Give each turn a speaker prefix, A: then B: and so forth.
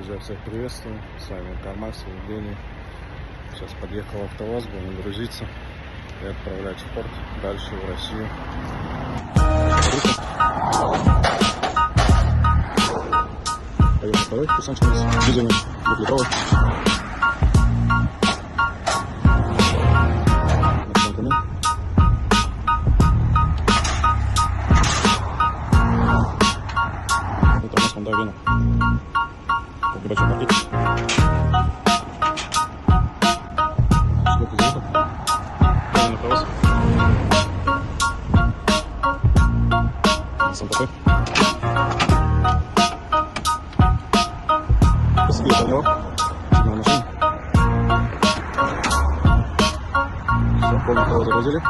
A: Друзья, всех приветствую, с вами КамАЗ, Евгений. Сейчас подъехал АвтоВАЗ, будем грузиться и отправлять в порт дальше в Россию. Поехали второй кусочек, дизельный, 2-литровый. Это у нас Honda Vena. Небольшой пакет. Сколько заехал? Полный провоз. Санта-Фе. Посмотри, это него. Сигнал машины. Все, полный провоз загрузили.